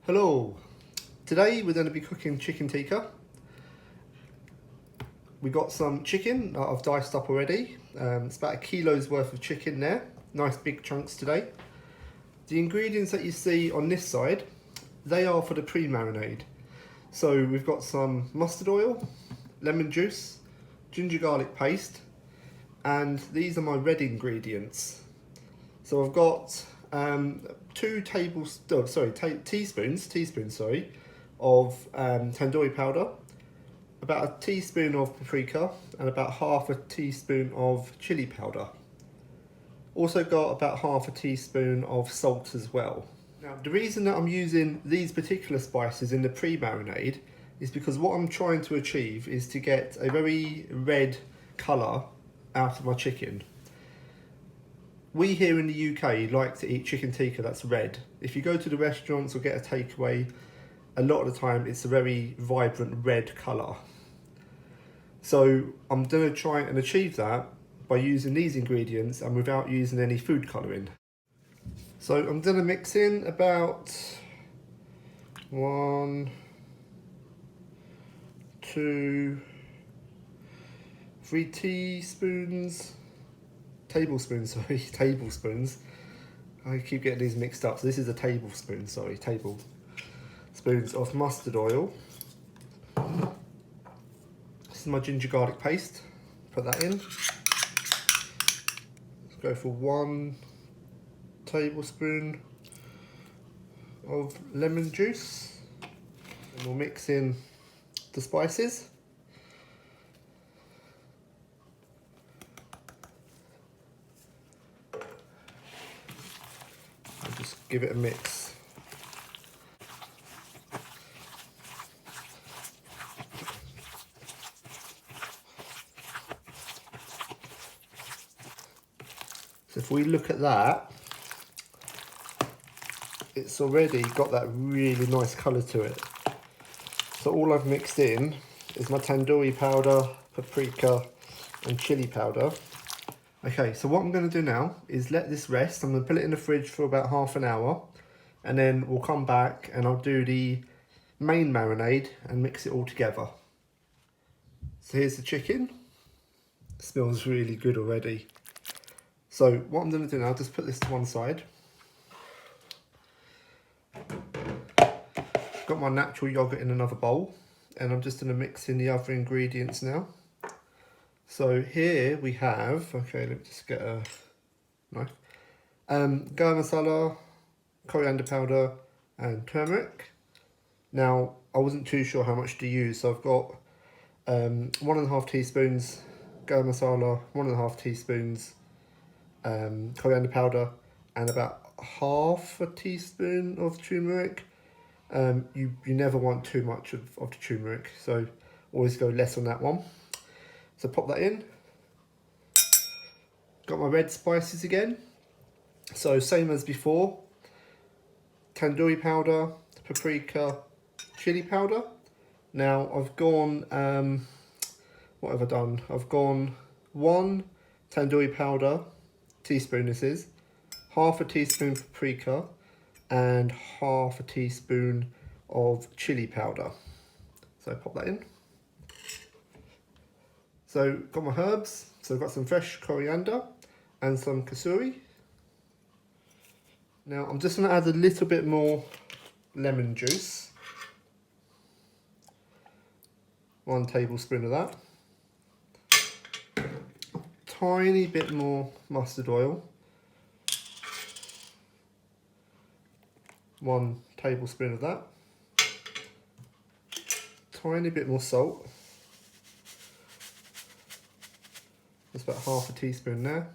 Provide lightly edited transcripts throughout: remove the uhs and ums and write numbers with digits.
Hello, today we're going to be cooking chicken tikka. We got some chicken that I've diced up already. It's about 1 kilo's worth of chicken there, nice big chunks today. The ingredients that you see on this side, they are for the pre-marinade. So we've got some mustard oil, lemon juice, ginger garlic paste, and these are my red ingredients. So I've got 2 teaspoons of tandoori powder, about 1 teaspoon of paprika, and about half a teaspoon of chili powder. Also got about half a teaspoon of salt as well. Now, the reason that I'm using these particular spices in the pre-marinade is because what I'm trying to achieve is to get a very red colour out of my chicken. We here in the UK like to eat chicken tikka that's red. If you go to the restaurants or get a takeaway, a lot of the time it's a very vibrant red colour. So I'm going to try and achieve that by using these ingredients and without using any food colouring. So I'm going to mix in about 1, 2, 3 tablespoons. I keep getting these mixed up. So this is a tablespoon, tablespoons of mustard oil. This is my ginger garlic paste. Put that in. Let's go for 1 tablespoon of lemon juice. And we'll mix in the spices. And just give it a mix. So if we look at that, it's already got that really nice colour to it. So all I've mixed in is my tandoori powder, paprika and chili powder. Okay, so what I'm going to do now is let this rest. I'm going to put it in the fridge for about half an hour and then we'll come back and I'll do the main marinade and mix it all together. So here's the chicken. It smells really good already. So what I'm going to do now, just put this to one side. Got my natural yogurt in another bowl and I'm just going to mix in the other ingredients now. So here we have, okay, let me just get a knife. Garam masala, coriander powder and turmeric. Now I wasn't too sure how much to use, so I've got 1.5 teaspoons garam masala, 1.5 teaspoons coriander powder and about half a teaspoon of turmeric. You never want too much of the turmeric, so always go less on that one. So pop that in. Got my red spices again. So same as before. Tandoori powder, paprika, chili powder. Now I've gone, what have I done? I've gone 1 tandoori powder, teaspoon this is, half a teaspoon paprika and half a teaspoon of chili powder. So pop that in. So got my herbs, so I've got some fresh coriander and some kasuri. Now I'm just going to add a little bit more lemon juice. 1 tablespoon of that. Tiny bit more mustard oil. 1 tablespoon of that. Tiny bit more salt. Just about half a teaspoon there.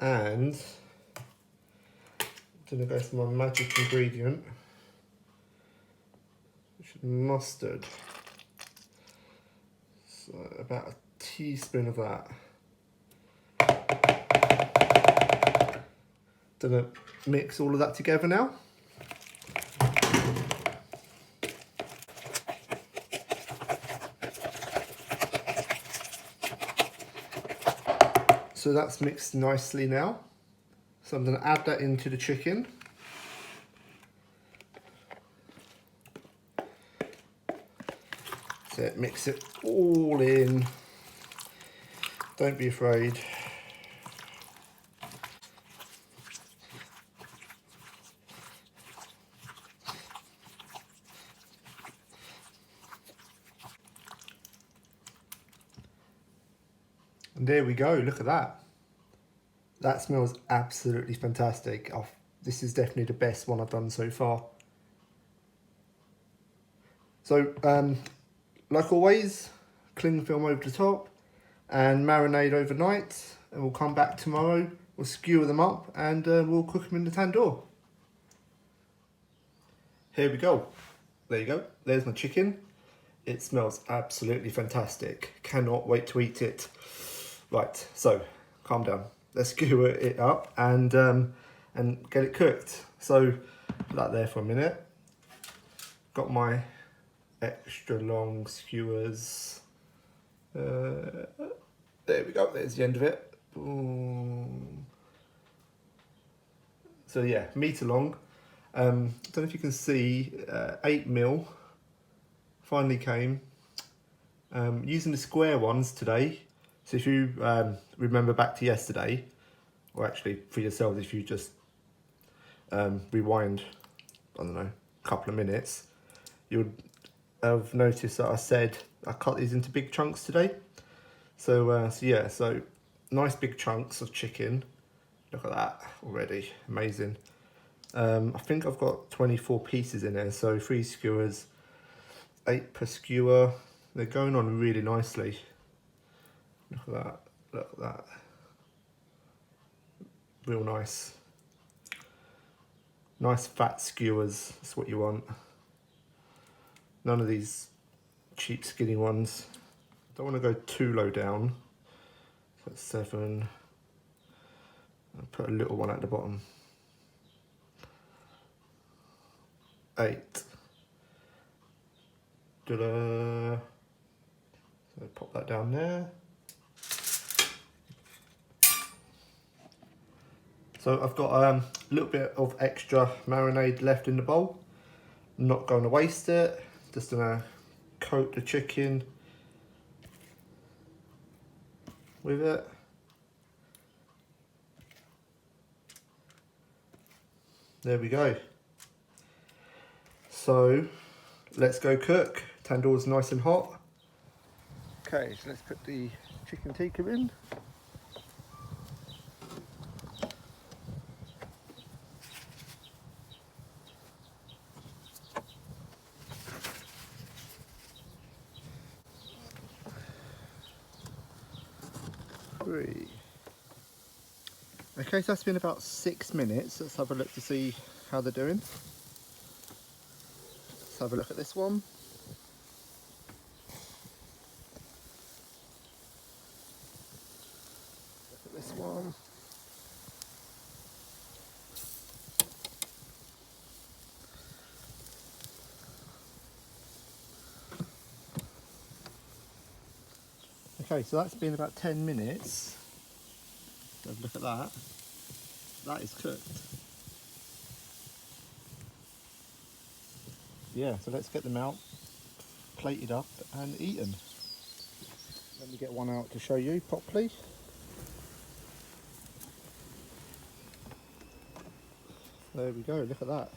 And I'm going to go for my magic ingredient, which is mustard. So about a teaspoon of that. Gonna mix all of that together now. So that's mixed nicely now. So I'm going to add that into the chicken. That's it, mix it all in. Don't be afraid. And there we go, look at that. That smells absolutely fantastic. This is definitely the best one I've done so far. So, like always, cling film over the top and marinate overnight, and we'll come back tomorrow, we'll skewer them up and we'll cook them in the tandoor. Here we go. There you go, there's my chicken. It smells absolutely fantastic. Cannot wait to eat it. Right, so calm down. Let's skewer it up and get it cooked. So put that there for a minute. Got my extra long skewers. There we go. There's the end of it. Boom. So yeah, metre long. Don't know if you can see. 8mm. Finally came. Using the square ones today. So if you remember back to yesterday, or actually for yourselves, if you just rewind, I don't know, a couple of minutes, you would have noticed that I said I cut these into big chunks today. So yeah, so nice big chunks of chicken. Look at that already, amazing. I think I've got 24 pieces in there, so 3 skewers, 8 per skewer. They're going on really nicely. Look at that, look at that. Real nice. Nice fat skewers, that's what you want. None of these cheap skinny ones. Don't want to go too low down. That's 7. I'll put a little one at the bottom. 8. Ta-da. So pop that down there. So I've got a little bit of extra marinade left in the bowl. I'm not going to waste it. Just gonna coat the chicken with it. There we go. So let's go cook. Tandoor's nice and hot. Okay, so let's put the chicken tikka in. Okay, so that's been about 6 minutes. Let's have a look to see how they're doing. Let's have a look at this one. Look at this one. Okay, so that's been about 10 minutes. So look at that. That is cooked. Yeah, so let's get them out, plated up and eaten. Let me get one out to show you properly. There we go, look at that.